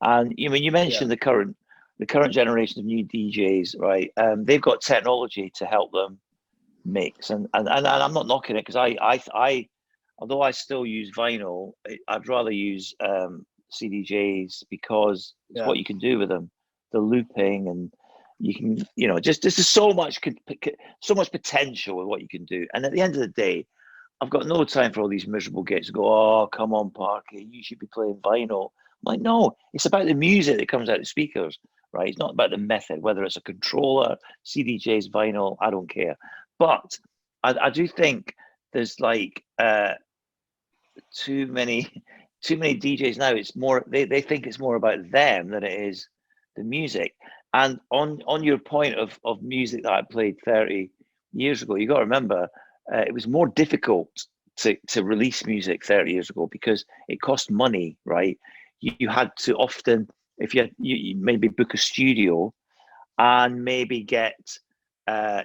And you mentioned the current generation of new DJs, right? They've got technology to help them mix, and I'm not knocking it, because I although I still use vinyl, I'd rather use CDJs, because it's what you can do with them, the looping, and you can, just there's so much potential with what you can do. And at the end of the day, I've got no time for all these miserable gits to go, oh, come on, Parky, you should be playing vinyl. I'm like, no, it's about the music that comes out of the speakers, right? It's not about the method, whether it's a controller, CDJs, vinyl, I don't care. But I do think there's like too many DJs now. It's more, they think it's more about them than it is the music. And on your point of music that I played 30 years ago, you got to remember, it was more difficult to release music 30 years ago, because it cost money, right? You had to often, if you maybe book a studio and maybe get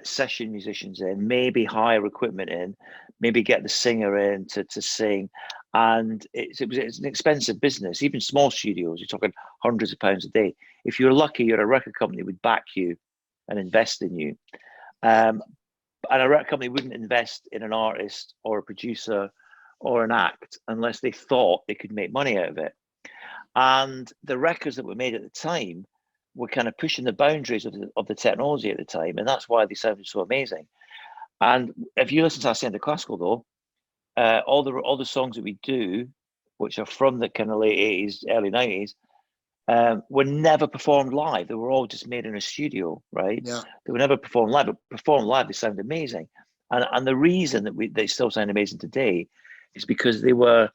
session musicians in, maybe hire equipment in, maybe get the singer in to sing. And it's an expensive business. Even small studios, you're talking hundreds of pounds a day. If you're lucky, you're a record company would back you and invest in you. And a record company wouldn't invest in an artist or a producer or an act unless they thought they could make money out of it. And the records that were made at the time were kind of pushing the boundaries of the technology at the time, and that's why they sounded so amazing. And if you listen to Hacienda Classical, though, all the songs that we do, which are from the kind of late 80s, early 90s, were never performed live. They were all just made in a studio, right? Yeah. They were never performed live, but performed live, they sound amazing. And the reason that they still sound amazing today is because they were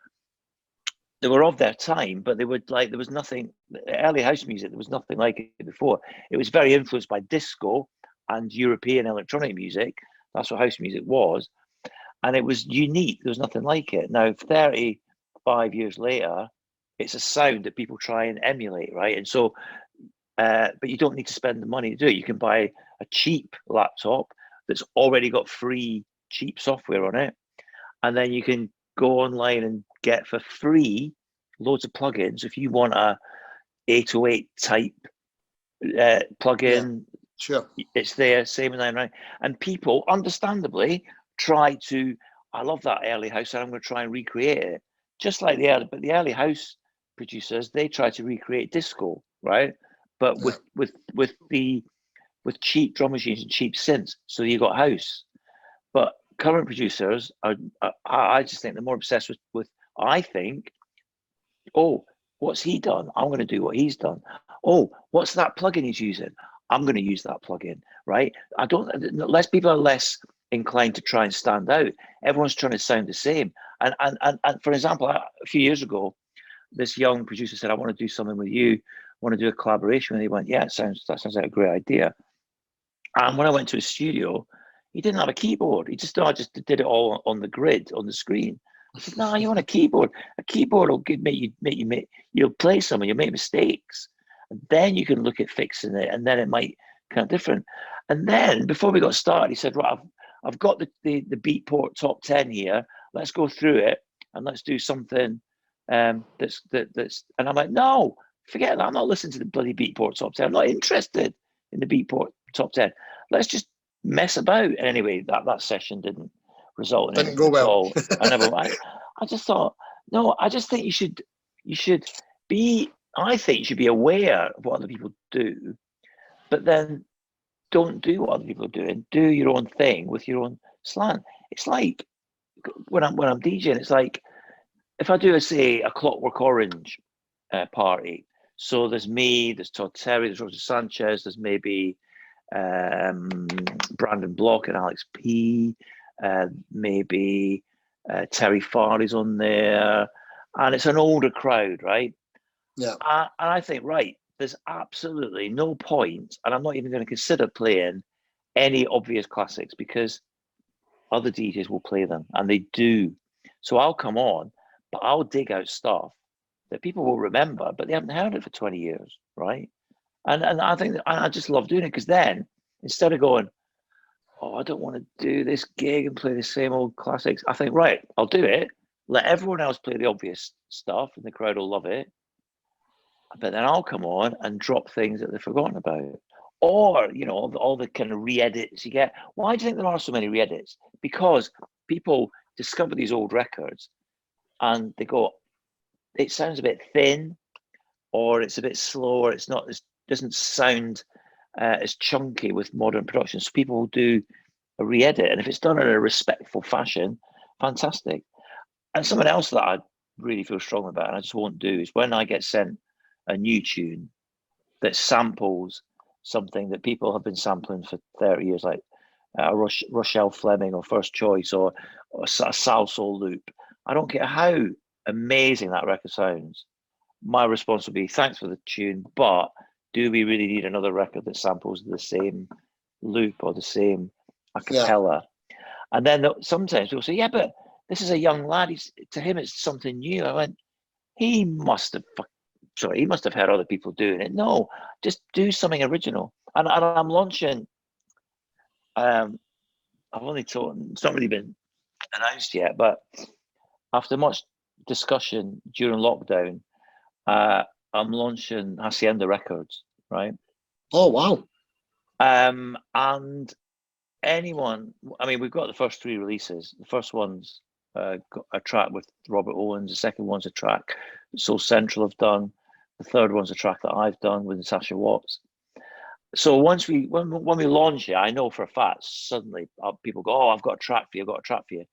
of their time, but they were like, there was nothing, early house music, there was nothing like it before. It was very influenced by disco and European electronic music. That's what house music was. And it was unique. There was nothing like it. Now, 35 years later, it's a sound that people try and emulate, right? And so, but you don't need to spend the money to do it. You can buy a cheap laptop that's already got free, cheap software on it. And then you can go online and get for free loads of plugins. If you want a 808 type plugin, sure, it's there, same as right? And people understandably try to, I love that early house, and I'm going to try and recreate it. Just like the early house producers, they try to recreate disco, right? But with cheap drum machines and cheap synths, so you got house. But current producers I just think they're more obsessed with I think, oh, what's he done? I'm going to do what he's done. Oh, what's that plugin he's using? I'm going to use that plugin, right? Less people are less inclined to try and stand out. Everyone's trying to sound the same. And for example, a few years ago, this young producer said, I want to do something with you. I want to do a collaboration. And he went, yeah, that sounds like a great idea. And when I went to his studio, he didn't have a keyboard. He just did it all on the grid, on the screen. I said, no, you want a keyboard. A keyboard will you'll play some and you'll make mistakes. And then you can look at fixing it, and then it might kind of different. And then before we got started, he said, right, I've got the Beatport top 10 here. Let's go through it and let's do something that's and I'm like, no, forget that. I'm not listening to the bloody Beatport top 10. I'm not interested in the Beatport top 10. Let's just mess about. Anyway, that session didn't result in anything go well. I just thought, no, I just think you should be, I think you should be aware of what other people do, but then don't do what other people are doing. Do your own thing with your own slant. It's like when I'm DJing, it's like if I do a Clockwork Orange party. So there's me, there's Todd Terry, there's Roger Sanchez, there's maybe Brandon Block and Alex P, maybe Terry Farley's on there, and it's an older crowd, right? Yeah. And I think, right, there's absolutely no point, and I'm not even going to consider playing any obvious classics because other DJs will play them, and they do. So I'll come on, but I'll dig out stuff that people will remember, but they haven't heard it for 20 years, right? And I think I just love doing it, because then instead of going, oh, I don't want to do this gig and play the same old classics, I think, right, I'll do it. Let everyone else play the obvious stuff and the crowd will love it. but then I'll come on and drop things that they've forgotten about. Or, all the kind of re-edits you get. Why do you think there are so many re-edits? Because people discover these old records and they go, it sounds a bit thin, or it's a bit slower. It doesn't sound as chunky with modern production. So people will do a re-edit, and if it's done in a respectful fashion, fantastic. And something else that I really feel strong about, and I just won't do, is when I get sent a new tune that samples something that people have been sampling for 30 years, like Rochelle Fleming or First Choice or a Salsoul loop. I don't care how amazing that record sounds. My response would be, thanks for the tune, but do we really need another record that samples the same loop or the same a cappella? Yeah. And then sometimes people say, yeah, but this is a young lad. To him, it's something new. I went, he must have heard other people doing it. No, just do something original. And I'm launching. I've only told, it's not really been announced yet, but after much discussion during lockdown, I'm launching Hacienda Records, right? Oh, wow. And anyone, I mean, we've got the first 3 releases. The first one's got a track with Robert Owens. The second one's a track Soul Central have done. The third one's a track that I've done with Natasha Watts. So when we launch it, I know for a fact, suddenly people go, oh, I've got a track for you.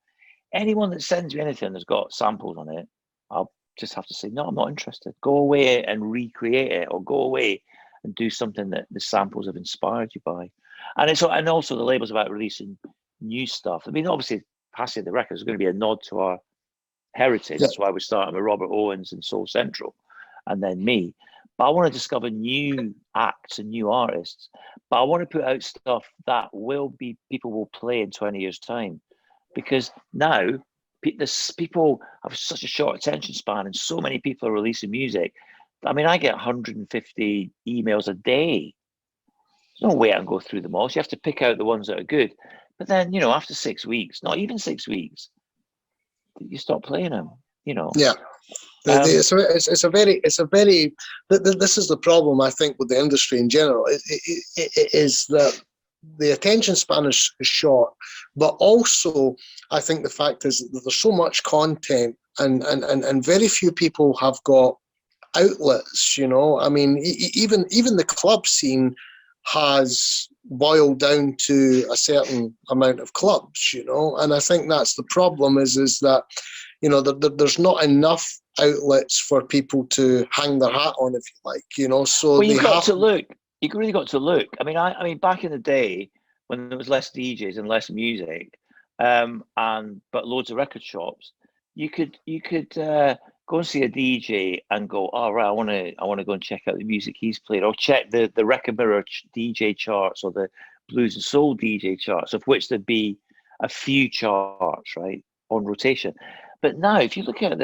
Anyone that sends me anything that's got samples on it, I'll just have to say, no, I'm not interested. Go away and recreate it, or go away and do something that the samples have inspired you by. And also the label's about releasing new stuff. I mean, obviously, passing the records is going to be a nod to our heritage. That's why we're starting with Robert Owens and Soul Central, and then me. But I want to discover new acts and new artists. But I want to put out stuff that people will play in 20 years' time. Because now people have such a short attention span, and so many people are releasing music. I mean, I get 150 emails a day. There's no way I can go through them all. So you have to pick out the ones that are good. But then, after 6 weeks, not even 6 weeks, you stop playing them, Yeah. This is the problem, I think, with the industry in general. It is that the attention span is short, but also I think the fact is that there's so much content and very few people have got outlets, I mean, even the club scene has boiled down to a certain amount of clubs, and I think that's the problem is that, there's not enough outlets for people to hang their hat on, if you like, so well, you've got to look. You really got to look. I mean, back in the day when there was less DJs and less music, but loads of record shops, you could go and see a DJ and go, oh, right, I want to go and check out the music he's played, or check the Record Mirror DJ charts or the Blues and Soul DJ charts, of which there'd be a few charts, right, on rotation. But now, if you look at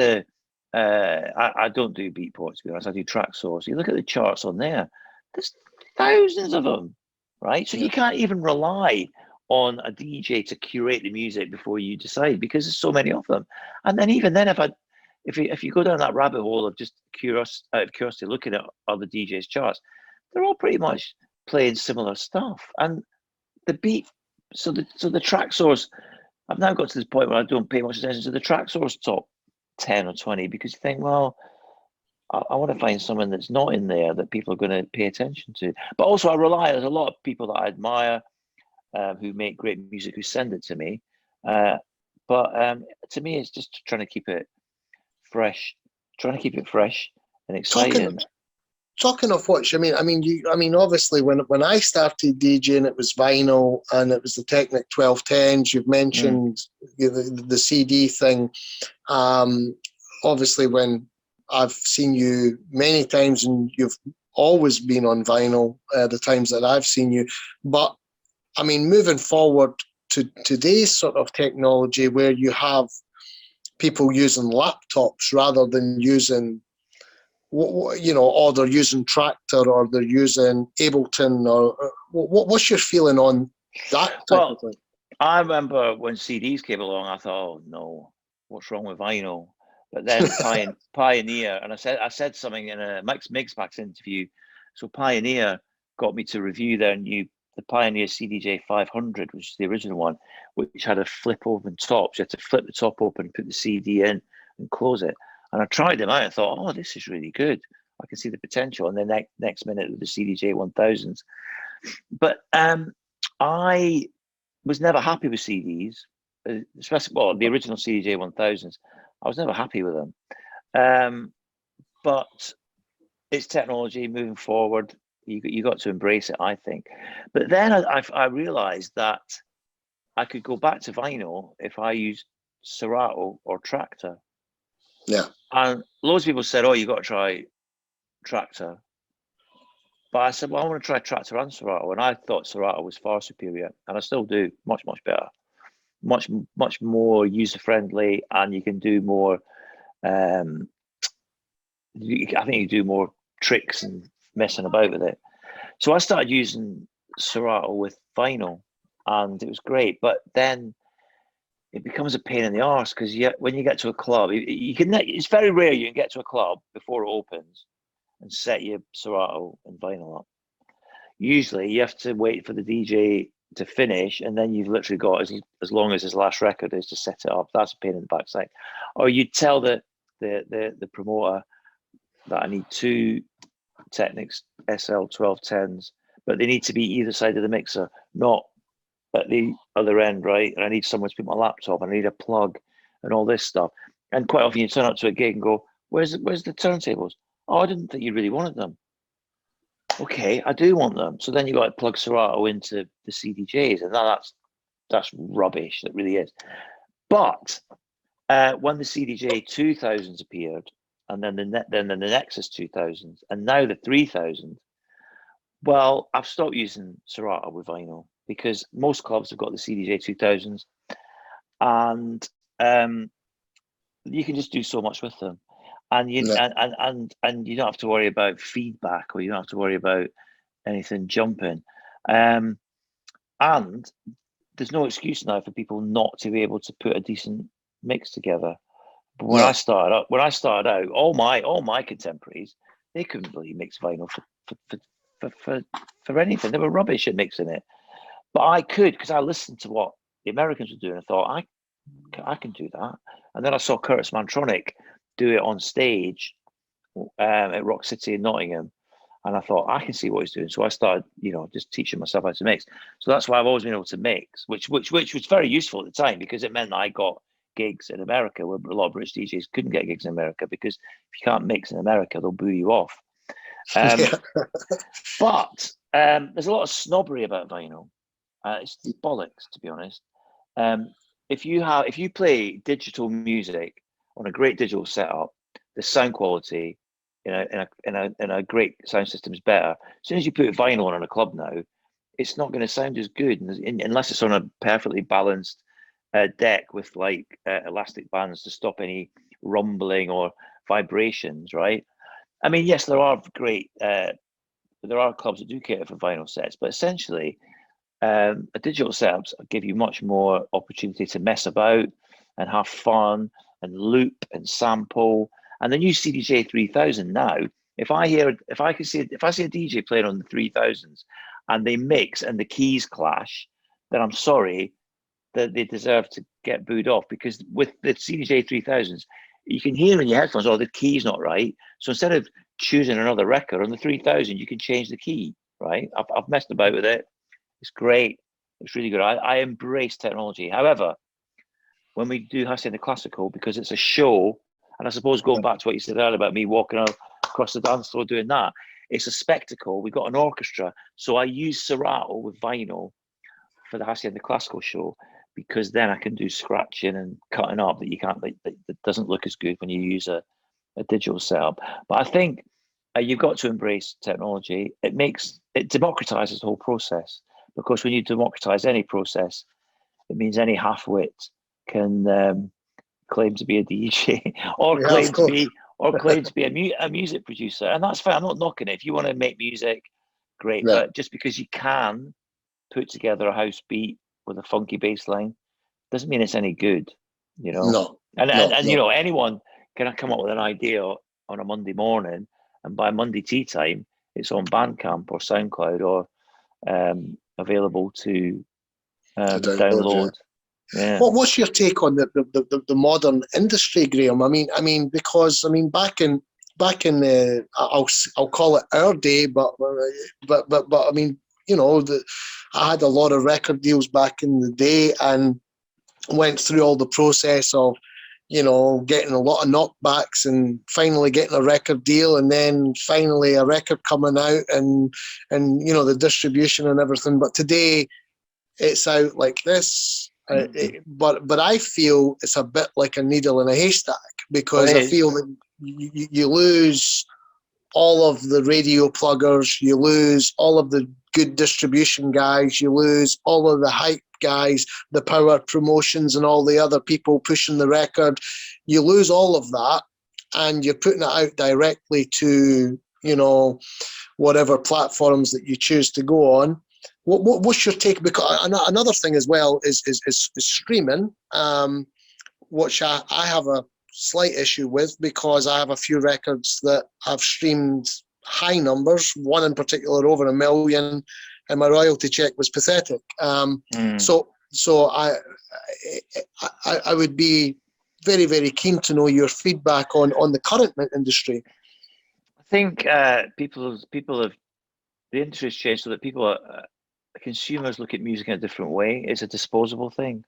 I don't do Beatport, to be honest, I do Track Source. You look at the charts on there, there's thousands of them, right? So you can't even rely on a DJ to curate the music before you decide, because there's so many of them. And then even then, if you go down that rabbit hole of just out of curiosity looking at other DJs' charts, they're all pretty much playing similar stuff. And the beat, so the Track Source, I've now got to this point where I don't pay much attention to the Track Source top 10 or 20, because you think, well, I want to find someone that's not in there that people are going to pay attention to. But also there's a lot of people that I admire who make great music, who send it to me. But to me, it's just trying to keep it fresh and exciting. Talking of which, I mean, obviously, when I started DJing, it was vinyl and it was the Technic 1210s. You've mentioned the CD thing. Obviously, when I've seen you many times, and you've always been on vinyl the times that I've seen you. But I mean, moving forward to today's sort of technology, where you have people using laptops rather than using, or they're using Tractor or they're using Ableton, or what's your feeling on that type of thing? I remember when CDs came along, I thought, oh no, what's wrong with vinyl? but then Pioneer, and I said something in a Mixmax interview. So Pioneer got me to review the Pioneer CDJ 500, which is the original one, which had a flip open top. So you had to flip the top open, put the CD in, and close it. And I tried them out. I thought, oh, this is really good. I can see the potential. And then next minute with the CDJ 1000s. But I was never happy with CDs, especially the original CDJ 1000s. I was never happy with them. But it's technology moving forward. You got to embrace it, I think. But then I realized that I could go back to vinyl if I used Serato or Tractor. Yeah. And loads of people said, oh, you got to try Tractor. But I said, well, I want to try Tractor and Serato. And I thought Serato was far superior. And I still do. Much, much better. Much, much more user-friendly. And you can do more, I think you do more tricks and messing about with it. So I started using Serato with vinyl, and it was great. But then it becomes a pain in the arse because when you get to a club, it's very rare you can get to a club before it opens and set your Serato and vinyl up. Usually you have to wait for the DJ to finish, and then you've literally got as long as his last record is to set it up. That's a pain in the backside. Or you tell the promoter that I need 2 Technics SL 1210s, but they need to be either side of the mixer, not at the other end, right? And I need somewhere to put my laptop, and I need a plug and all this stuff. And quite often you turn up to a gig and go, where's the turntables? Oh, I didn't think you really wanted them. Okay, I do want them. So then you got to plug Serato into the CDJs, and that's rubbish. That really is. But when the CDJ 2000s appeared, and then the Nexus 2000s, and now the 3000, well, I've stopped using Serato with vinyl because most clubs have got the CDJ 2000s, and you can just do so much with them, and you and you don't have to worry about feedback, or you don't have to worry about anything jumping, and there's no excuse now for people not to be able to put a decent mix together. But when I started out, all my contemporaries, they couldn't really mix vinyl for anything. They were rubbish at mixing it. But I could, because I listened to what the Americans were doing. I thought, I can do that. And then I saw Curtis Mantronic do it on stage at Rock City in Nottingham. And I thought, I can see what he's doing. So I started, just teaching myself how to mix. So that's why I've always been able to mix, which was very useful at the time, because it meant that I got gigs in America where a lot of British DJs couldn't get gigs in America, because if you can't mix in America, they'll boo you off. But there's a lot of snobbery about vinyl. It's bollocks, to be honest. If you play digital music on a great digital setup, the sound quality in a great sound system is better. As soon as you put vinyl on a club now, it's not going to sound as good unless it's on a perfectly balanced deck with elastic bands to stop any rumbling or vibrations, right? I mean, yes, there are clubs that do cater for vinyl sets, but essentially a digital setups give you much more opportunity to mess about and have fun and loop and sample. And the new CDJ 3000 now, if I see a DJ playing on the 3000s and they mix and the keys clash, then I'm sorry, that they deserve to get booed off, because with the CDJ 3000s, you can hear in your headphones, the key's not right. So instead of choosing another record on the 3000, you can change the key, right? I've messed about with it. It's great. It's really good. I embrace technology. However, when we do Hacienda Classical, because it's a show, and I suppose going back to what you said earlier about me walking across the dance floor doing that, it's a spectacle. We've got an orchestra. So I use Serato with vinyl for the Hacienda Classical show, because then I can do scratching and cutting up that you can't, that doesn't look as good when you use a digital setup. But I think you've got to embrace technology. It democratizes the whole process, because when you democratize any process, it means any half-wit can claim to be a DJ or claim to be a music producer, and that's fine. I'm not knocking it. If you want to make music, great. Yeah. But just because you can put together a house beat with a funky bass line doesn't mean it's any good, No. And anyone can I come up with an idea on a Monday morning, and by Monday tea time, it's on Bandcamp or SoundCloud or available to download. Yeah. What's your take on the modern industry, Graeme? I mean, because back in I'll call it our day, but I mean, I had a lot of record deals back in the day and went through all the process of, getting a lot of knockbacks and finally getting a record deal, and then finally a record coming out and the distribution and everything. But today it's out like this. But I feel it's a bit like a needle in a haystack, because I feel that you lose all of the radio pluggers, you lose all of the good distribution guys, you lose all of the hype guys, the power promotions and all the other people pushing the record. You lose all of that, and you're putting it out directly to, whatever platforms that you choose to go on. What's your take? Because another thing as well is streaming, which I have a slight issue with, because I have a few records that have streamed high numbers, one in particular over 1 million, and my royalty check was pathetic. So I would be very, very keen to know your feedback on the current industry. I think people have, the industry has changed so that consumers look at music in a different way. It's a disposable thing.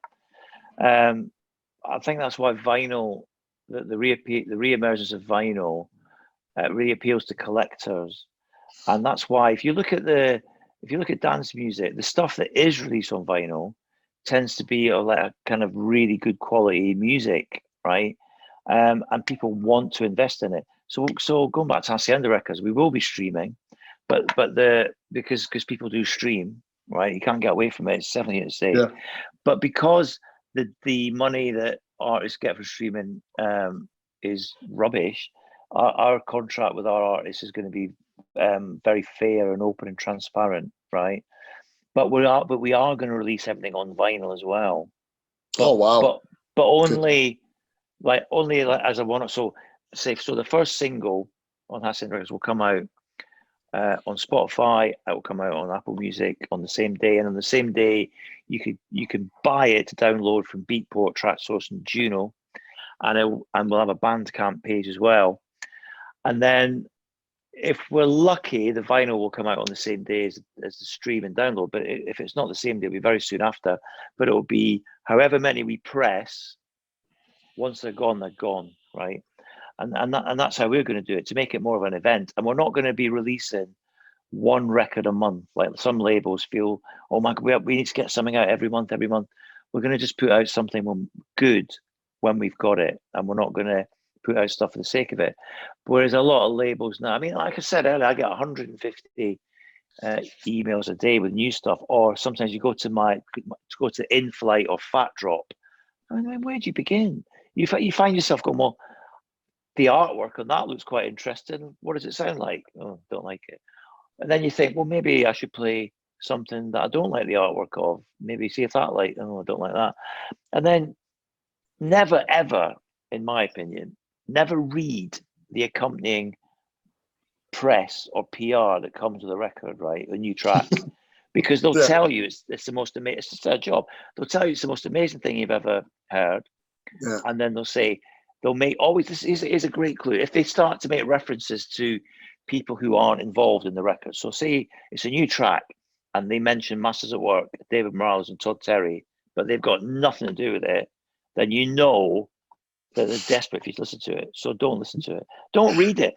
I think that's why vinyl, the re-emergence of vinyl, really appeals to collectors, and that's why if you look at dance music, the stuff that is released on vinyl tends to be like a kind of really good quality music, right? And people want to invest in it. So going back to Hacienda Records, we will be streaming, but because people do stream, right? You can't get away from it. It's definitely here to stay. Yeah. But because the money that artists get for streaming is rubbish, our contract with our artists is going to be very fair and open and transparent, right? But we are going to release everything on vinyl as well. Oh wow! But only as a one-off. So the first single on Hacienda Records will come out on Spotify. It will come out on Apple Music on the same day, and on the same day you can buy it to download from Beatport, TrackSource, and Juno, and we'll have a Bandcamp page as well. And then, if we're lucky, the vinyl will come out on the same day as the stream and download. But if it's not the same day, it'll be very soon after. But it'll be however many we press. Once they're gone, right? And that's how we're going to do it, to make it more of an event. And we're not going to be releasing one record a month like some labels feel. Oh my God, we need to get something out every month. We're going to just put out something good when we've got it, and we're not going to put out stuff for the sake of it. Whereas a lot of labels now, I mean, like I said earlier, I get 150 emails a day with new stuff, or sometimes you go to In-Flight or Fat Drop. I mean, where do you begin? You find yourself going, well, the artwork on that looks quite interesting. What does it sound like? Oh, don't like it. And then you think, well, maybe I should play something that I don't like the artwork of. Maybe see if that I don't like that. And then never, ever, in my opinion, never read the accompanying press or PR that comes with a record, right? A new track. Because they'll tell you it's the most amazing, it's just their job. They'll tell you it's the most amazing thing you've ever heard. Yeah. And then they'll make this is a great clue. If they start to make references to people who aren't involved in the record. So say it's a new track and they mention Masters at Work, David Morales and Todd Terry, but they've got nothing to do with it, then you know that they're desperate for you to listen to it. So don't listen to it. Don't read it.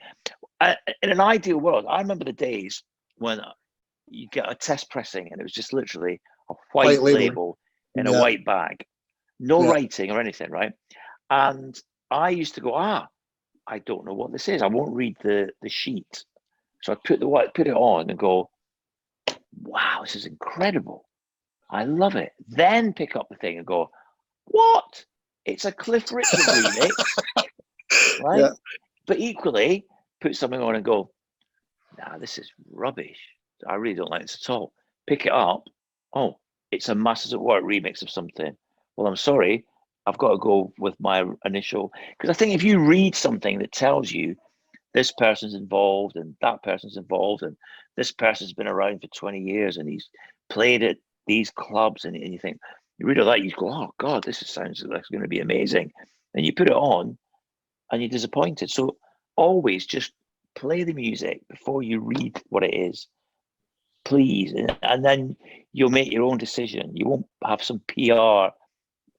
In an ideal world, I remember the days when you get a test pressing and it was just literally a white label in a white bag. No writing or anything, right? And I used to go, I don't know what this is. I won't read the sheet. So I put it on and go, wow, this is incredible. I love it. Then pick up the thing and go, what? It's a Cliff Richard remix, right? Yeah. But equally, put something on and go, nah, this is rubbish. I really don't like this at all. Pick it up. Oh, it's a Masters at Work remix of something. Well, I'm sorry. I've got to go with my initial, because I think if you read something that tells you this person's involved and that person's involved and this person's been around for 20 years and he's played at these clubs, and you think, you read all that, you go, oh God, sounds like it's going to be amazing. And you put it on and you're disappointed. So always just play the music before you read what it is, please. And then you'll make your own decision. You won't have some PR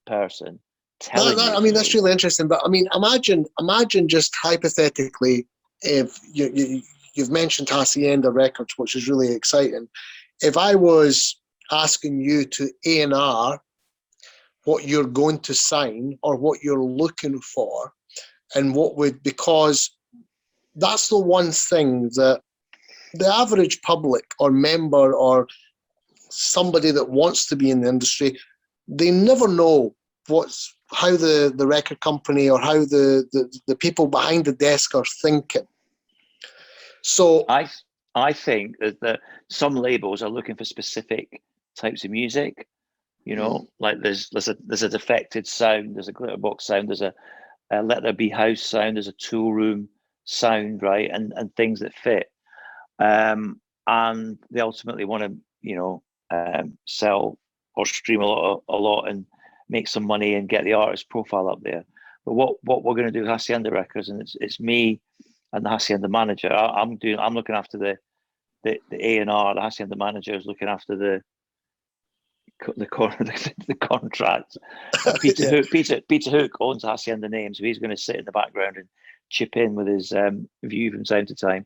person telling you. I mean, that's really interesting. But I mean, imagine just hypothetically, if you've mentioned Hacienda Records, which is really exciting. If I was asking you to A&R what you're going to sign or what you're looking for, and because that's the one thing that the average public or member or somebody that wants to be in the industry, they never know how the record company or how the people behind the desk are thinking. So I think that some labels are looking for specific types of music. Like there's a defected sound, there's a glitterbox sound, there's a Let There Be House sound, there's a Tool Room sound, right, and things that fit. And they ultimately want to, sell or stream a lot and make some money and get the artist profile up there. But what we're going to do with Hacienda Records, and it's me and the Hacienda manager. I'm looking after the A&R. The Hacienda manager is looking after the contracts. Peter Hook owns Hacienda Name, so he's going to sit in the background and chip in with his view from time to time.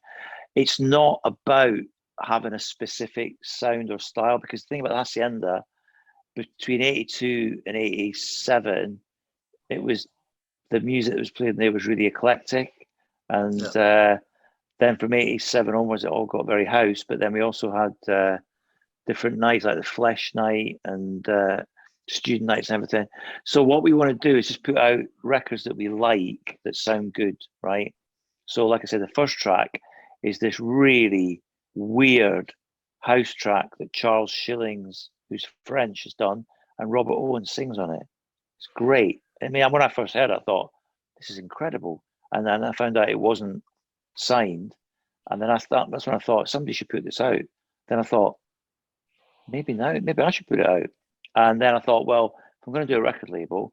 It's not about having a specific sound or style, because the thing about Hacienda, between 82 and 87, it was the music that was played there was really eclectic, and then from 87 onwards it all got very house. But then we also had different nights like the Flesh Night and student nights and everything. So what we want to do is just put out records that we like, that sound good, right? So like I said, the first track is this really weird house track that Charles Schillings, who's French, has done, and Robert Owen sings on it. It's great. I mean, when I first heard it, I thought, this is incredible. And then I found out it wasn't signed. And then that's when I thought, somebody should put this out. Then I thought, maybe I should put it out. And then I thought, well, if I'm going to do a record label,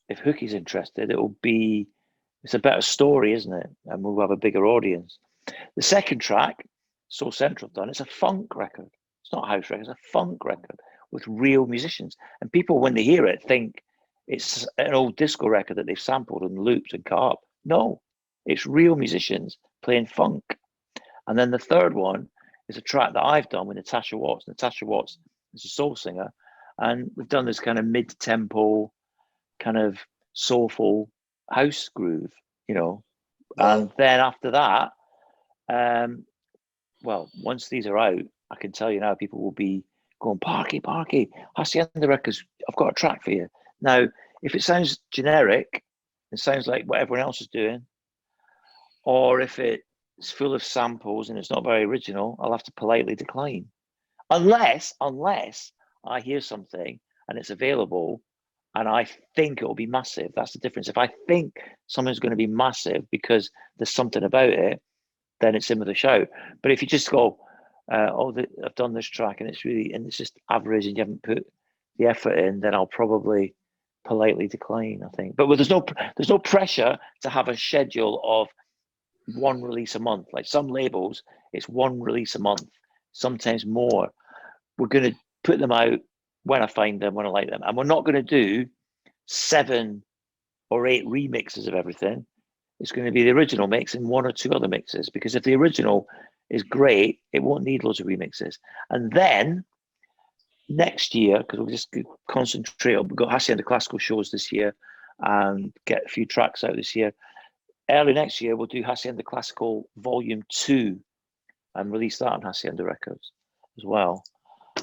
if Hookie's interested, it's a better story, isn't it? And we'll have a bigger audience. The second track, Soul Central done, it's a funk record. It's not a house record, it's a funk record with real musicians. And people, when they hear it, think it's an old disco record that they've sampled and looped and cut up. No, it's real musicians playing funk. And then the third one is a track that I've done with Natasha Watts. Natasha Watts is a soul singer, and we've done this kind of mid-tempo, kind of soulful house groove, And then after that, once these are out, I can tell you now, people will be going, Parky, Hacienda Records, I've got a track for you. Now, if it sounds generic, it sounds like what everyone else is doing, or if it's full of samples and it's not very original, I'll have to politely decline. Unless I hear something and it's available and I think it will be massive. That's the difference. If I think something's going to be massive because there's something about it, then it's in with a shout. But if you just go, I've done this track and it's just average and you haven't put the effort in, then I'll probably politely decline, I think. But there's no pressure to have a schedule of one release a month. Like some labels, it's one release a month, sometimes more. We're going to put them out when I find them, when I like them. And we're not going to do 7 or 8 remixes of everything. It's going to be the original mix and 1 or 2 other mixes, because if the original is great, it won't need loads of remixes. And then next year, because we'll just concentrate on, we've got Hacienda Classical shows this year and get a few tracks out this year. Early next year, we'll do Hacienda Classical Volume 2 and release that on Hacienda Records as well.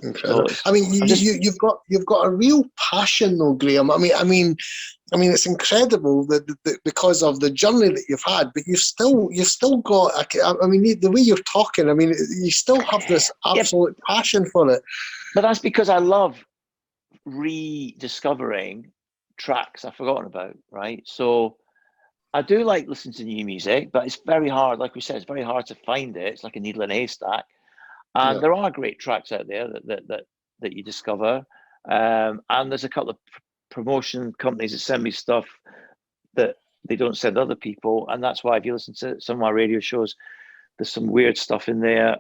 Incredible. So I mean, you've got a real passion, though, Graeme. I mean, it's incredible that because of the journey that you've had, but you've still got. I mean, the way you're talking, I mean, you still have this absolute passion for it. But that's because I love rediscovering tracks I've forgotten about, right? So I do like listening to new music, but it's very hard. Like we said, it's very hard to find it. It's like a needle in a haystack. And Yeah. there are great tracks out there that you discover. And there's a couple of promotion companies that send me stuff that they don't send other people. And that's why if you listen to some of my radio shows, there's some weird stuff in there.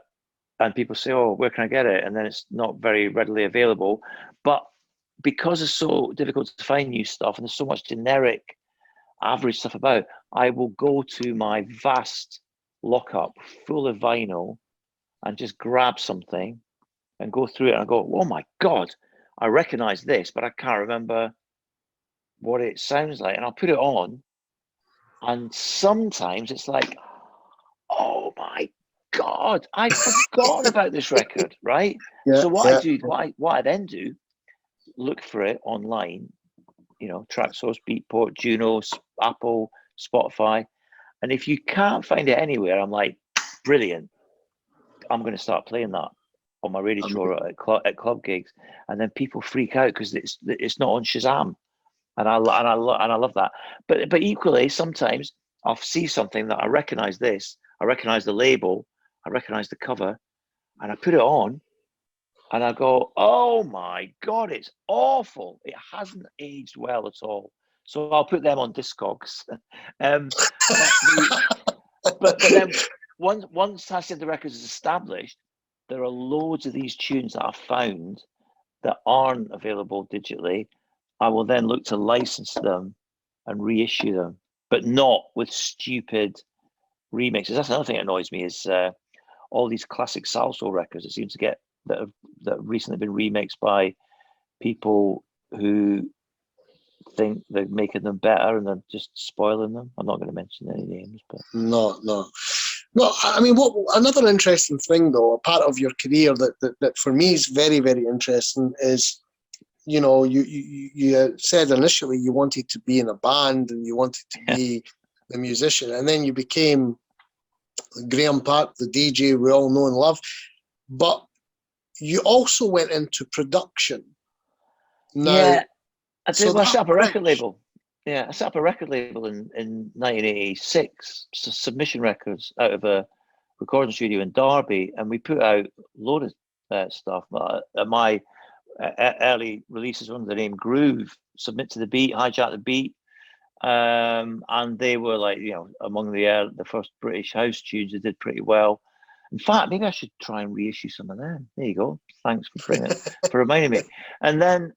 And people say, oh, where can I get it? And then it's not very readily available. But because it's so difficult to find new stuff and there's so much generic average stuff about, I will go to my vast lockup full of vinyl and just grab something and go through it and I go, oh my God, I recognize this, but I can't remember what it sounds like. And I'll put it on and sometimes it's like, oh my God, I forgot about this record, right? Yeah, So what yeah. I do, what I then do, look for it online, Traxsource, Beatport, Juno, Apple, Spotify. And if you can't find it anywhere, I'm like, brilliant. I'm going to start playing that on my radio show at club gigs, and then people freak out because it's not on Shazam, and I love that. But equally, sometimes I'll see something that I recognize. I recognize the label, I recognize the cover, and I put it on, and I go, oh my God, it's awful. It hasn't aged well at all. So I'll put them on Discogs. But then once Hacienda Records is established, there are loads of these tunes that I've found that aren't available digitally. I will then look to license them and reissue them, but not with stupid remixes. That's another thing that annoys me is all these classic salsa records that seem to get that have recently been remixed by people who think they're making them better and they're just spoiling them. I'm not going to mention any names, but No. I mean, what another interesting thing, though, a part of your career that for me is very, very interesting is, you said initially you wanted to be in a band and you wanted to be a musician, and then you became Graeme Park, the DJ we all know and love. But you also went into production. Now, yeah, I did. so I set up a record bridge- label. Yeah, I set up a record label in 1986, Submission Records, out of a recording studio in Derby, and we put out a load of stuff. My early releases under the name Groove, Submit to the Beat, Hijack the Beat, and they were like, among the first British house tunes. They did pretty well. In fact, maybe I should try and reissue some of them. There you go. Thanks for reminding me. And then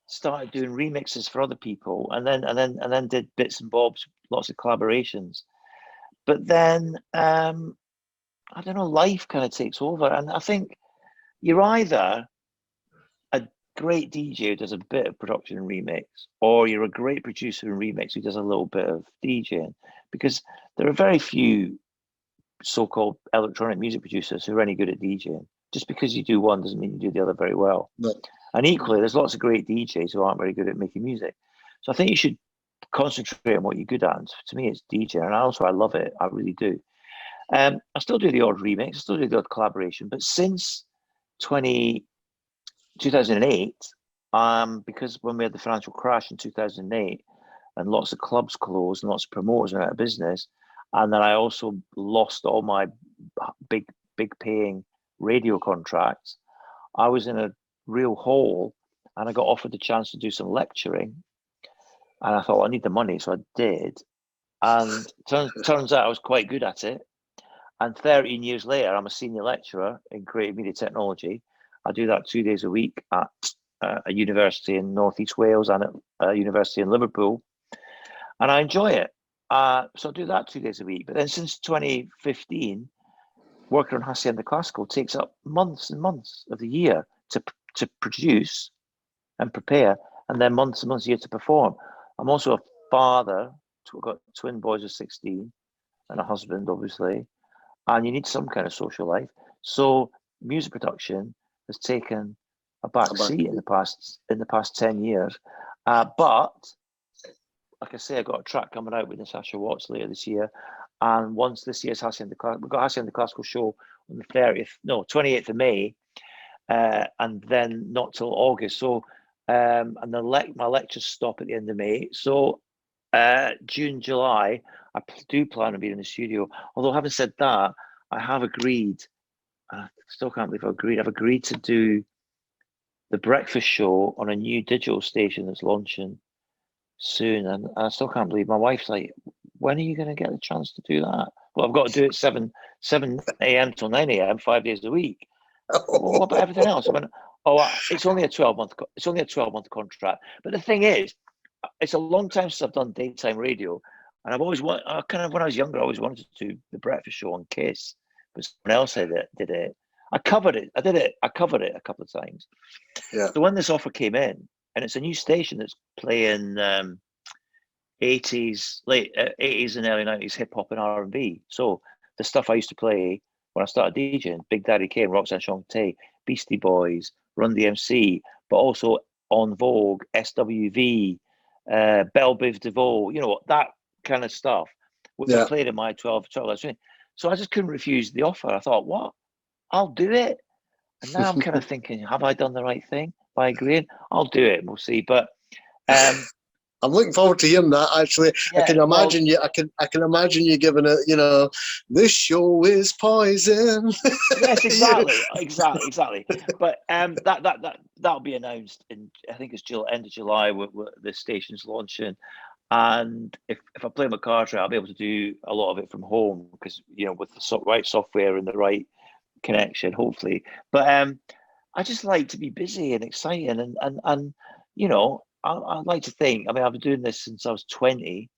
started doing remixes for other people, and then did bits and bobs, lots of collaborations. But then I don't know, life kind of takes over, and I think you're either a great DJ who does a bit of production and remix, or you're a great producer and remix who does a little bit of DJing, because there are very few so-called electronic music producers who are any good at DJing. Just because you do one doesn't mean you do the other very well. No. And equally, there's lots of great DJs who aren't very good at making music. So I think you should concentrate on what you're good at. And to me, it's DJing, and I love it. I really do. I still do the odd remix, I still do the odd collaboration, but since 2008, because when we had the financial crash in 2008, and lots of clubs closed and lots of promoters went out of business, and then I also lost all my big paying radio contracts, I was in a real hole, and I got offered the chance to do some lecturing, and I thought, well, I need the money, so I did, and turns out I was quite good at it. And 13 years later, I'm a senior lecturer in creative media technology. I do that 2 days a week at a university in Northeast Wales and at a university in Liverpool, and I enjoy it. So I do that 2 days a week. But then since 2015, working on Hacienda Classical takes up months and months of the year to produce and prepare, and then months and months a year to perform. I'm also a father. I've got twin boys of 16 and a husband, obviously, and you need some kind of social life. So music production has taken a back seat in the past 10 years. But like I say, I got a track coming out with Natasha Watts later this year. And once this year's Hacienda Classical, we've got Hacienda Classical show on the 28th of May, and then not till August. So and my lectures stop at the end of May. So June, July, I do plan on being in the studio. Although having said that, I have agreed. I still can't believe I've agreed to do the breakfast show on a new digital station that's launching soon, and I still can't believe my wife's like, "When are you going to get the chance to do that?" Well, I've got to do it 7 a.m. till 9 a.m. 5 days a week. Well, what about everything else? I mean, it's only a 12-month. It's only a 12-month contract. But the thing is, it's a long time since I've done daytime radio, and I've always wanted. Kind of when I was younger, I always wanted to do the breakfast show on Kiss, but someone else did it. I covered it. I did it. I covered it a couple of times. Yeah. So when this offer came in, and it's a new station that's playing 80s, late 80s and early 90s hip hop and R&B. So the stuff I used to play when I started DJing, Big Daddy Kane, Roxanne Shante, Beastie Boys, Run DMC, but also On Vogue, SWV, Belle Biv DeVoe, that kind of stuff, which I played in my 12 hours training. So I just couldn't refuse the offer. I thought, what? I'll do it. And now I'm kind of thinking, have I done the right thing by agreeing? I'll do it. We'll see. But I'm looking forward to hearing that. Actually, yeah, I can imagine you. I can imagine you giving it. This show is poison. Yes, exactly. But that'll be announced in, I think it's end of July. With the station's launching, and if I play my cards right, I'll be able to do a lot of it from home because with the right software and the right connection, hopefully. But I just like to be busy and exciting, and I like to think. I mean, I've been doing this since I was 20,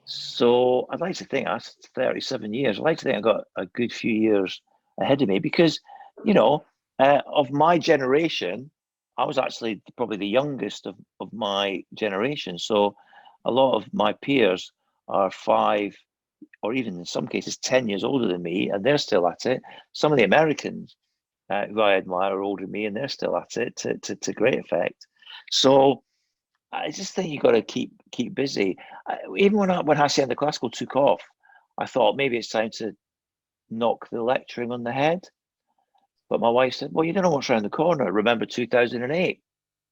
so I'd like to think that's 37 years. I'd like to think I've got a good few years ahead of me because, of my generation, I was actually probably the youngest of my generation. So a lot of my peers are 5 or even in some cases 10 years older than me, and they're still at it. Some of the Americans who I admire are older than me, and they're still at it to great effect. So I just think you've got to keep busy. Even when Hacienda Classical took off, I thought maybe it's time to knock the lecturing on the head. But my wife said, "Well, you don't know what's around the corner. Remember 2008?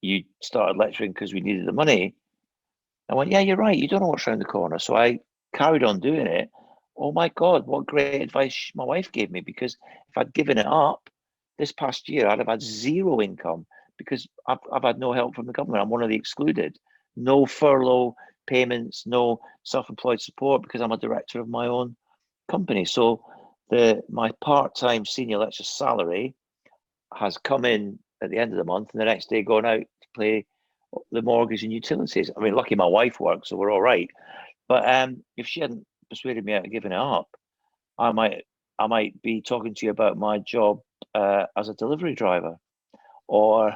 You started lecturing because we needed the money." I went, "Yeah, you're right. You don't know what's around the corner." So I carried on doing it. Oh my God, what great advice my wife gave me, because if I'd given it up this past year, I'd have had zero income because I've had no help from the government. I'm one of the excluded. No furlough payments, no self-employed support because I'm a director of my own company. So my part-time senior lecturer salary has come in at the end of the month, and the next day going out to pay the mortgage and utilities. I mean, lucky my wife works, so we're all right. But if she hadn't persuaded me out of giving it up, I might be talking to you about my job as a delivery driver, or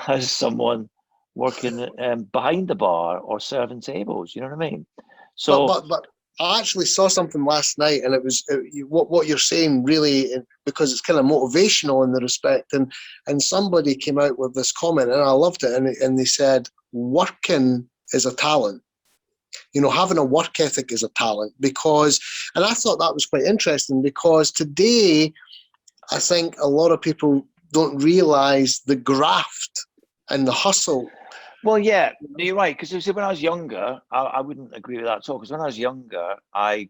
as someone working behind the bar or serving tables. You know what I mean? So, but I actually saw something last night, and it was what you're saying really, because it's kind of motivational in the respect, and somebody came out with this comment, and I loved it, and they said working is a talent. Having a work ethic is a talent, and I thought that was quite interesting, because today I think a lot of people don't realize the graft and the hustle. Well, yeah, you're right. Because when I was younger, I wouldn't agree with that at all. Because when I was younger, I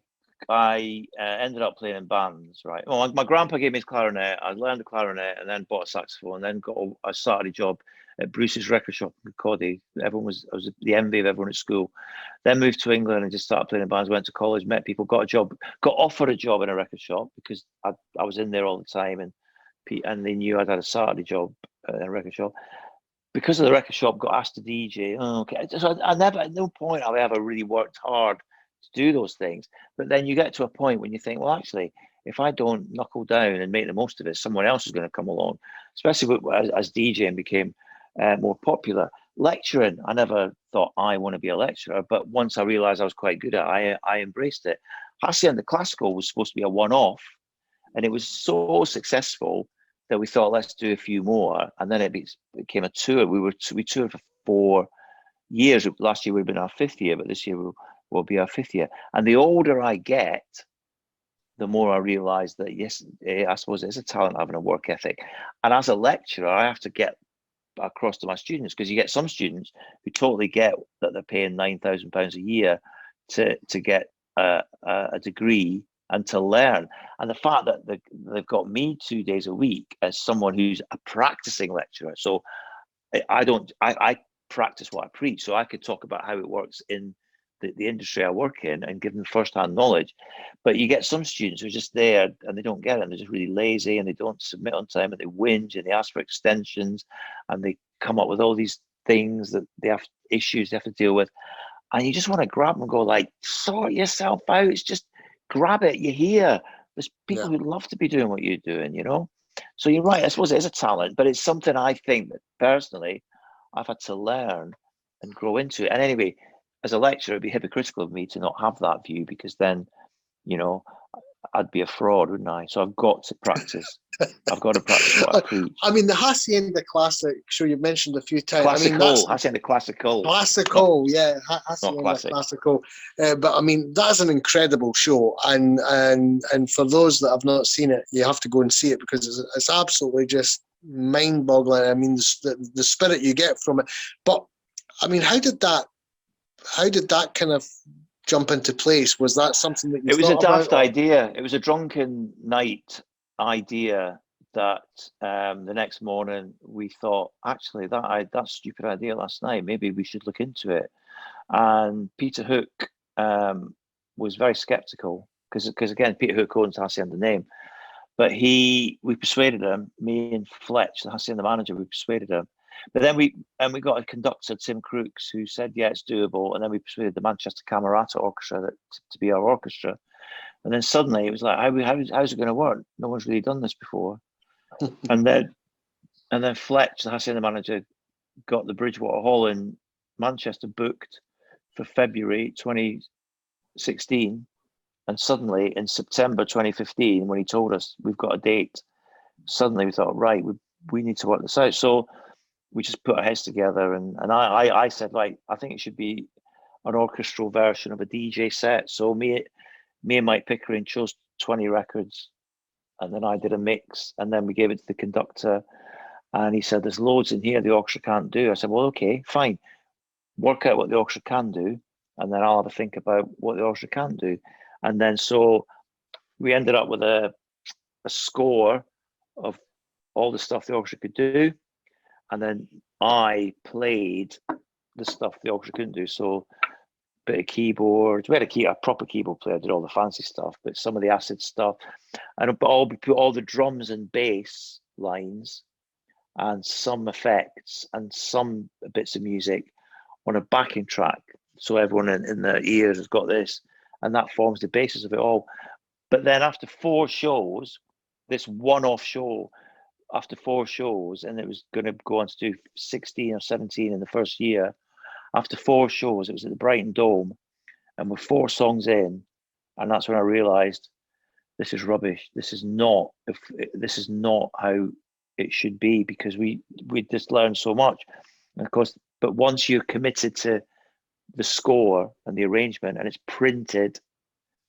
ended up playing in bands, right? Well, my grandpa gave me his clarinet. I learned the clarinet and then bought a saxophone, and then I started a job at Bruce's record shop in Coddy. I was the envy of everyone at school. Then moved to England and just started playing in bands. Went to college, met people, got offered a job in a record shop because I was in there all the time, and they knew I'd had a Saturday job in a record shop. Because of the record shop, got asked to DJ. Oh, okay. So I never, at no point have I ever really worked hard to do those things. But then you get to a point when you think, well, actually, if I don't knuckle down and make the most of it, someone else is going to come along. Especially as DJing became more popular. Lecturing, I never thought I want to be a lecturer, but once I realised I was quite good at it, I embraced it. Hacienda Classical was supposed to be a one-off, and it was so successful that we thought, let's do a few more, and then it became a tour. We toured for 4 years. Last year would have been our 5th year, but this year will be our 5th year. And the older I get, the more I realise that yes, I suppose it's a talent having a work ethic. And as a lecturer, I have to get across to my students, because you get some students who totally get that they're paying £9,000 a year to get a degree and to learn. And the fact that they've got me 2 days a week as someone who's a practicing lecturer. So I practice what I preach. So I could talk about how it works in the industry I work in and give them first-hand knowledge. But you get some students who are just there and they don't get it, and they're just really lazy and they don't submit on time and they whinge and they ask for extensions and they come up with all these things that they have issues they have to deal with. And you just want to grab them and go like, sort yourself out. It's just grab it. You're here. There's people who love to be doing what you're doing, you know? So you're right. I suppose it is a talent, but it's something I think that personally I've had to learn and grow into. And anyway, as a lecturer, it'd be hypocritical of me to not have that view, because then, you know, I'd be a fraud, wouldn't I? So I've got to practice. I've got to practice what I preach. I mean, the Hacienda Classic show you've mentioned a few times. Classical, I mean, Hacienda Classical. Classical, yeah, Hacienda Classical. But I mean, that's an incredible show, and for those that have not seen it, you have to go and see it, because it's absolutely just mind-boggling. I mean, the spirit you get from it. But I mean, how did that kind of jump into place? Was that something that you It was a daft about? idea. It was a drunken night idea that the next morning we thought, actually, that stupid idea last night, maybe we should look into it. And Peter Hook was very skeptical, because again, Peter Hook owns the Hacienda name. But we persuaded him, me and Fletch, the Hacienda manager, we persuaded him. But then we got a conductor, Tim Crooks, who said, yeah, it's doable. And then we persuaded the Manchester Camerata Orchestra to be our orchestra. And then suddenly it was like, how's it going to work? No one's really done this before. and then Fletch, the Hacienda manager, got the Bridgewater Hall in Manchester booked for February 2016. And suddenly in September 2015, when he told us we've got a date, suddenly we thought, right, we need to work this out. So we just put our heads together, and I said, like, I think it should be an orchestral version of a DJ set. So me and Mike Pickering chose 20 records, and then I did a mix, and then we gave it to the conductor, and he said, there's loads in here the orchestra can't do. I said, well, okay, fine. Work out what the orchestra can do, and then I'll have a think about what the orchestra can do. And then so we ended up with a score of all the stuff the orchestra could do. And then I played the stuff the orchestra couldn't do. So a bit of keyboards. We had a proper keyboard player, did all the fancy stuff, but some of the acid stuff. And we put all the drums and bass lines and some effects and some bits of music on a backing track. So everyone in their ears has got this. And that forms the basis of it all. But then after 4 shows, this one-off show, after 4 shows, and it was going to go on to do 16 or 17 in the first year. After 4 shows, it was at the Brighton Dome, and we're 4 songs in, and that's when I realised this is rubbish. This is not how it should be, because we just learned so much. And of course, but once you're committed to the score and the arrangement, and it's printed,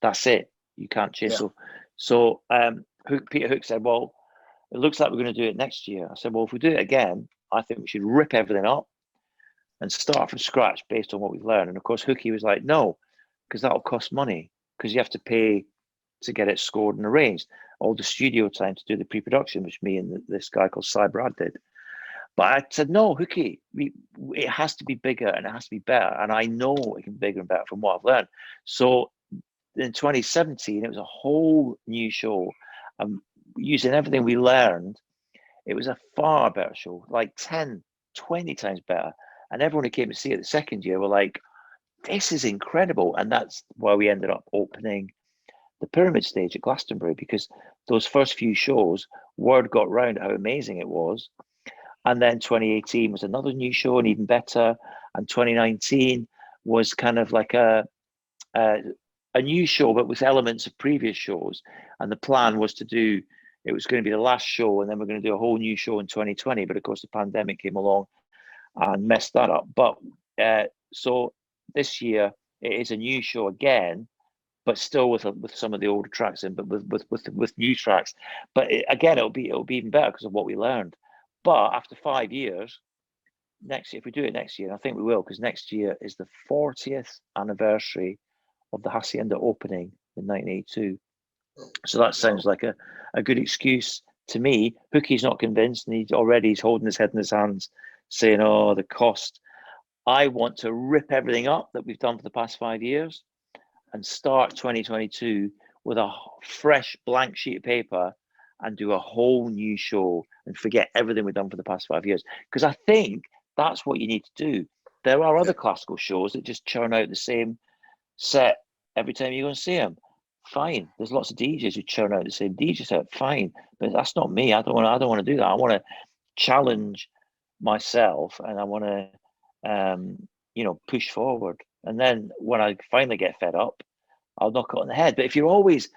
that's it. You can't change. Yeah. So Peter Hook said, well, it looks like we're going to do it next year. I said, well, if we do it again, I think we should rip everything up and start from scratch based on what we've learned. And of course, Hookie was like, no, because that'll cost money, because you have to pay to get it scored and arranged. All the studio time to do the pre-production, which me and this guy called Cy Brad did. But I said, no, Hookie, it has to be bigger and it has to be better. And I know it can be bigger and better from what I've learned. So in 2017, it was a whole new show. Using everything we learned, it was a far better show, like 10, 20 times better. And everyone who came to see it the second year were like, this is incredible. And that's why we ended up opening the Pyramid Stage at Glastonbury, because those first few shows, word got round how amazing it was. And then 2018 was another new show and even better. And 2019 was kind of like a new show, but with elements of previous shows. And the plan was it was going to be the last show, and then we're going to do a whole new show in 2020. But of course, the pandemic came along and messed that up. But so this year it is a new show again, but still with some of the older tracks in, but with new tracks. But again, it'll be even better because of what we learned. But after 5 years, next year, if we do it next year, and I think we will, because next year is the 40th anniversary of the Hacienda opening in 1982. So that sounds like a good excuse to me. Hookie's not convinced, and he's holding his head in his hands, saying, "Oh, the cost." I want to rip everything up that we've done for the past 5 years and start 2022 with a fresh blank sheet of paper and do a whole new show and forget everything we've done for the past 5 years. Because I think that's what you need to do. There are other classical shows that just churn out the same set every time you go and see them. Fine. There's lots of DJs who churn out the same DJ set. Fine. But that's not me. I don't want to do that. I want to challenge myself, and I want to push forward. And then when I finally get fed up, I'll knock it on the head. But if you're always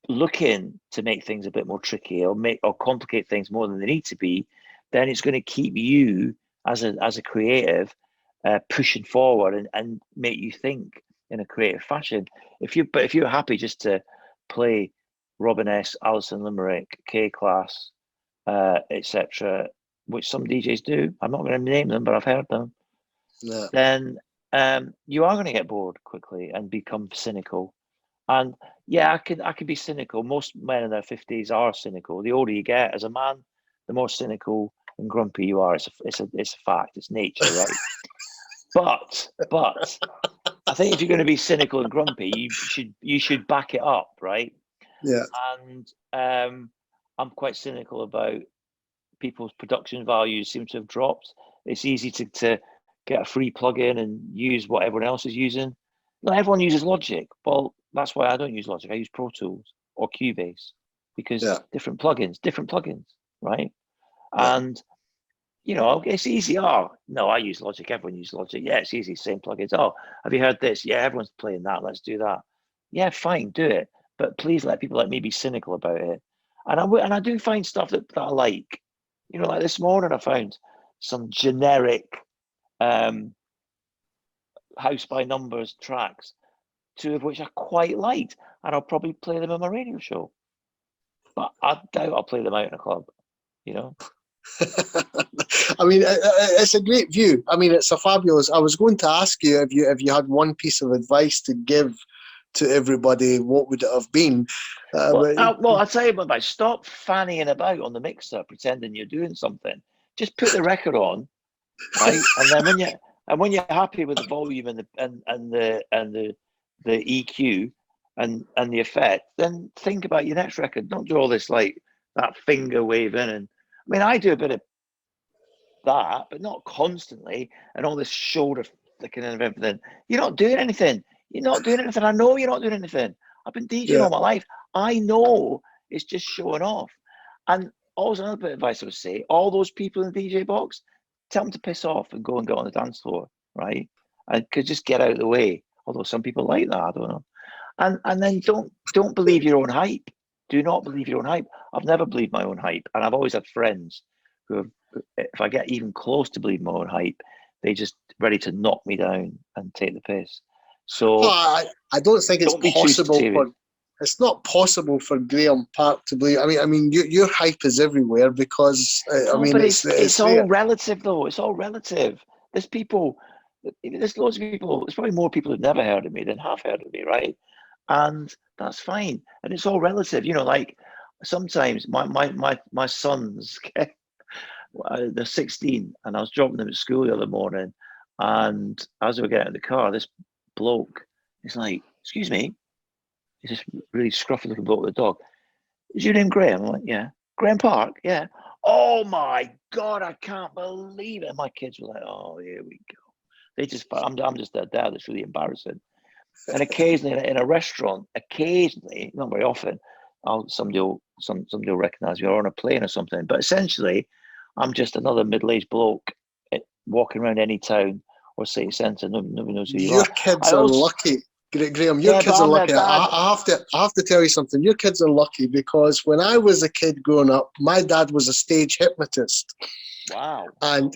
looking to make things a bit more tricky or complicate things more than they need to be, then it's going to keep you as a creative pushing forward and make you think in a creative fashion. If you're happy just to play Robin S, Alison Limerick, K Class, etc., which some DJs do, I'm not going to name them, but I've heard them. Yeah. Then you are going to get bored quickly and become cynical. And yeah, I could be cynical. Most men in their 50s are cynical. The older you get as a man, the more cynical and grumpy you are. It's a fact. It's nature, right? But I think if you're going to be cynical and grumpy, you should back it up, right? Yeah. And I'm quite cynical about people's production values seem to have dropped. It's easy to get a free plugin and use what everyone else is using. Not everyone uses Logic. Well, that's why I don't use Logic. I use Pro Tools or Cubase because different plugins, right? Yeah. And it's easy. Oh, no, I use Logic. Everyone uses Logic. Yeah, it's easy. Same plugins. Oh, have you heard this? Yeah, everyone's playing that. Let's do that. Yeah, fine, do it. But please let people like me be cynical about it. And I do find stuff that I like. Like this morning, I found some generic house by numbers tracks, 2 of which I quite liked, and I'll probably play them on my radio show. But I doubt I'll play them out in a club. I mean, it's a great view. I mean, it's a fabulous. I was going to ask you if you had one piece of advice to give to everybody, what would it have been? I'll tell you about. Stop fannying about on the mixer, pretending you're doing something. Just put the record on, right? And then when you're happy with the volume and the EQ and the effect, then think about your next record. Don't do all this like that finger waving. And I mean, I do a bit of that, but not constantly. And all this shoulder flicking and everything. You're not doing anything. I know you're not doing anything. I've been DJing all my life. I know it's just showing off. And also another bit of advice I would say, all those people in the DJ box, tell them to piss off and go and get on the dance floor, right? And could just get out of the way. Although some people like that, I don't know. And then don't believe your own hype. Do not believe your own hype. I've never believed my own hype. And I've always had friends who have, if I get even close to believing my own hype, they just ready to knock me down and take the piss. So I don't think it's possible it's not possible for Graeme Park to believe. I mean, your hype is everywhere because but it's all relative, though. It's all relative. There's loads of people. There's probably more people who've never heard of me than have heard of me, right? And that's fine. And it's all relative. Like sometimes my sons, they're 16, and I was dropping them at school the other morning, and as we were getting in the car, this bloke is like, "Excuse me." He's this really scruffy looking bloke with a dog. "Is your name Graeme?" I'm like, "Yeah." "Graeme Park?" "Yeah." "Oh my God, I can't believe it." And my kids were like, "Oh, here we go." I'm just their dad. It's really embarrassing. And occasionally in a restaurant, not very often, somebody will recognise me, or on a plane or something. But essentially, I'm just another middle-aged bloke walking around any town or city centre. Nobody knows who you are. Your kids are lucky. Graeme, your kids are lucky. I have to tell you something. Your kids are lucky because when I was a kid growing up, my dad was a stage hypnotist. Wow. And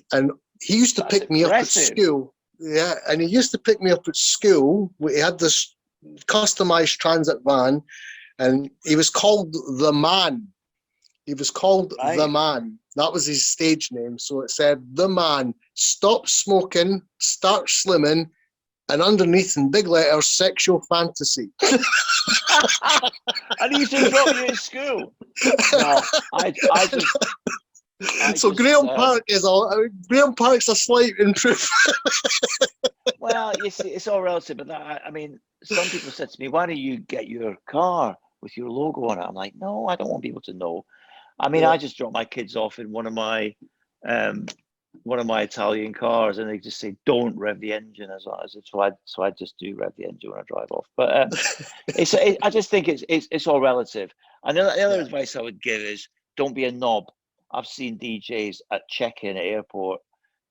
he used to pick me up at school. Yeah, and he used to pick me up at school. He had this customized transit van, and he was called the Man. He was called Right. The Man. That was his stage name. So it said, The Man, stop smoking, start slimming, and underneath in big letters, sexual fantasy. And he used to drop you at school. No, So Graeme Park's a slight improvement. Well, you see, it's all relative, but I mean, some people said to me, "Why don't you get your car with your logo on it?" I'm like, "No, I don't want people to know." I mean, I just drop my kids off in one of my Italian cars, and they just say, "Don't rev the engine," as so I just do rev the engine when I drive off. But I just think it's all relative. And the other advice I would give is don't be a knob. I've seen DJs at check-in at airport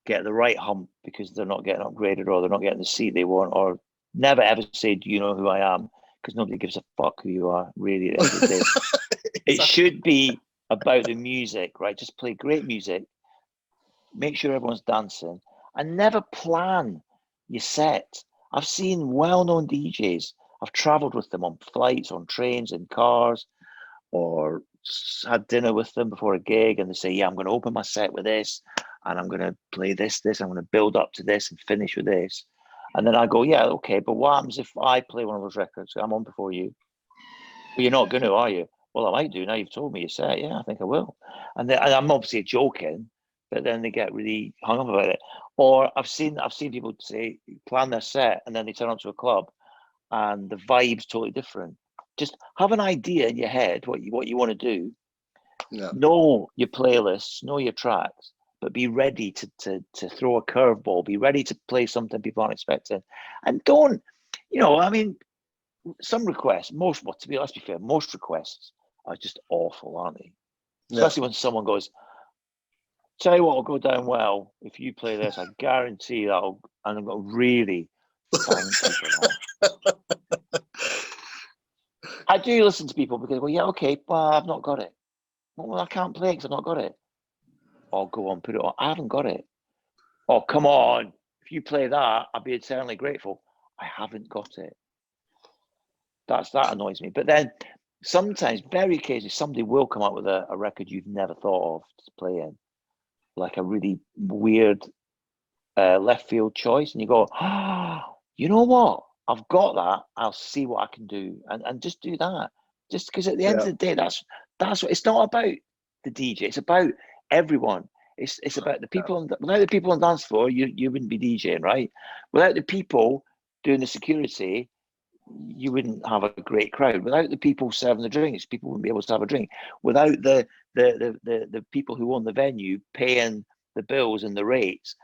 get the right hump because they're not getting upgraded or they're not getting the seat they want, or never ever say, "Do you know who I am?" Because nobody gives a fuck who you are, really, at the end of the day. Exactly. It should be about the music, right? Just play great music, make sure everyone's dancing, and never plan your set. I've seen well-known DJs, I've traveled with them on flights, on trains, in cars, or had dinner with them before a gig, and they say, "Yeah, I'm going to open my set with this, and I'm going to play this, I'm going to build up to this and finish with this." And then I go, "Yeah, okay, but what happens if I play one of those records? I'm on before you." "But you're not going to, are you?" "Well, I might do. Now you've told me your set." "Yeah, I think I will." And I'm obviously joking, but then they get really hung up about it. Or I've seen people say plan their set and then they turn up to a club and the vibe's totally different. Just have an idea in your head what you want to do. Yeah. Know your playlists, know your tracks, but be ready to throw a curveball. Be ready to play something people aren't expecting, and don't. I mean, some requests, let's be fair, most requests are just awful, aren't they? Especially when someone goes, "Tell you what will go down well if you play this. I guarantee that'll," and I'm going, "Really? Thank you for that." I do listen to people because, "Well, yeah, okay, well, I've not got it." "Well, I can't play because I've not got it." "Oh, go on, put it on." "I haven't got it." "Oh, come on. If you play that, I'd be eternally grateful." "I haven't got it." That annoys me. But then sometimes, very occasionally, somebody will come up with a record you've never thought of to play in, like a really weird left field choice, and you go, "You know what? I've got that. I'll see what I can do," and just do that. Just because at the end of the day, that's what it's not about the DJ. It's about everyone. It's about the people. Without the people on the dance floor, you wouldn't be DJing, right? Without the people doing the security, you wouldn't have a great crowd. Without the people serving the drinks, people wouldn't be able to have a drink. Without the people who own the venue paying the bills and the rates,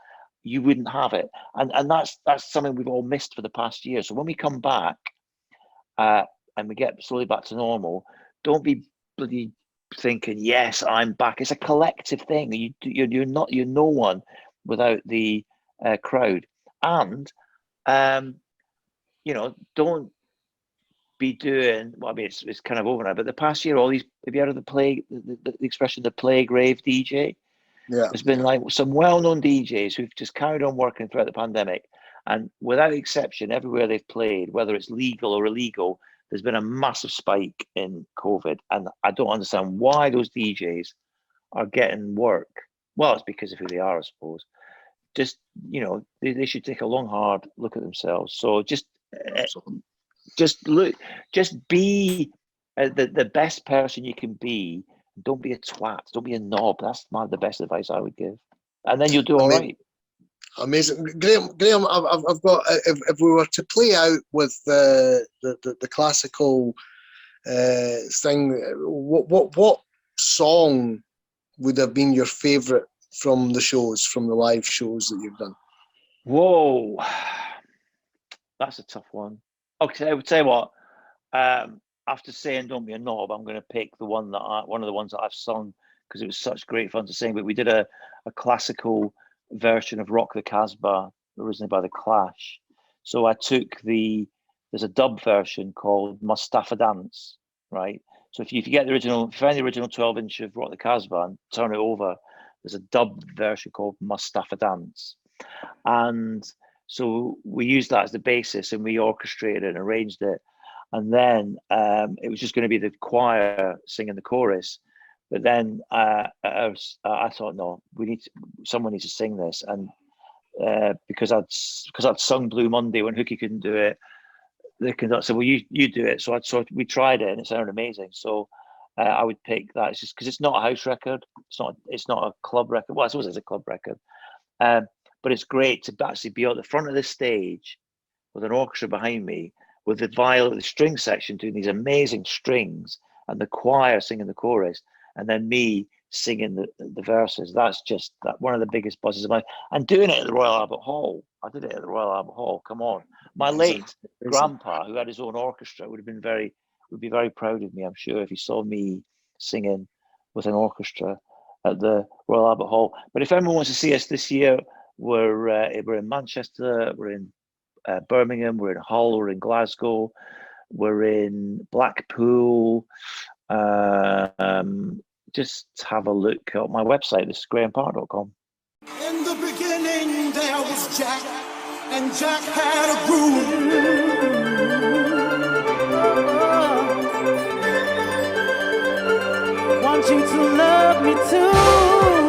you wouldn't have it. And that's something we've all missed for the past year. So when we come back and we get slowly back to normal, don't be bloody thinking, "Yes, I'm back." It's a collective thing. You're no one without the crowd. And don't be doing. Well, I mean, it's kind of over now. But the past year, have you heard of the expression, the plague rave DJ? Yeah. There's been like some well-known DJs who've just carried on working throughout the pandemic, and without exception, everywhere they've played, whether it's legal or illegal, there's been a massive spike in COVID, and I don't understand why those DJs are getting work. Well, it's because of who they are, I suppose. Just they should take a long, hard look at themselves. So just be the best person you can be. Don't be a twat. Don't be a knob. That's the best advice I would give. And then you'll do all right. Amazing, Graeme. I've got. If we were to play out with the classical thing, what song would have been your favourite from the live shows that you've done? Whoa, that's a tough one. Okay, I would tell you what. After saying "Don't Be a Knob," I'm going to pick one of the ones that I've sung because it was such great fun to sing. But we did a classical version of "Rock the Casbah," originally by the Clash. So I took there's a dub version called "Mustafa Dance," right? So if you find the original 12-inch of "Rock the Casbah" and turn it over, there's a dub version called "Mustafa Dance," and so we used that as the basis and we orchestrated it and arranged it. And then it was just going to be the choir singing the chorus. But then I thought, no, someone needs to sing this, and because I'd sung Blue Monday when Hookie couldn't do it, the conductor said, "Well, you do it." So we tried it, and it sounded amazing. So I would pick that. It's just because it's not a house record. It's not a club record. Well, I suppose it's a club record, but it's great to actually be at the front of the stage with an orchestra behind me, with the string section doing these amazing strings, and the choir singing the chorus, and then me singing the verses. That's just one of the biggest buzzes of mine. And doing it at the Royal Albert Hall. I did it at the Royal Albert Hall. Come on. My late grandpa, who had his own orchestra, would be very proud of me, I'm sure, if he saw me singing with an orchestra at the Royal Albert Hall. But if anyone wants to see us this year, we're in Manchester, we're in Birmingham, we're in Hull, we're in Glasgow, we're in Blackpool. Just have a look at my website. This is graemepark.com. In the beginning there was Jack, and Jack had a groove. Want you to love me too.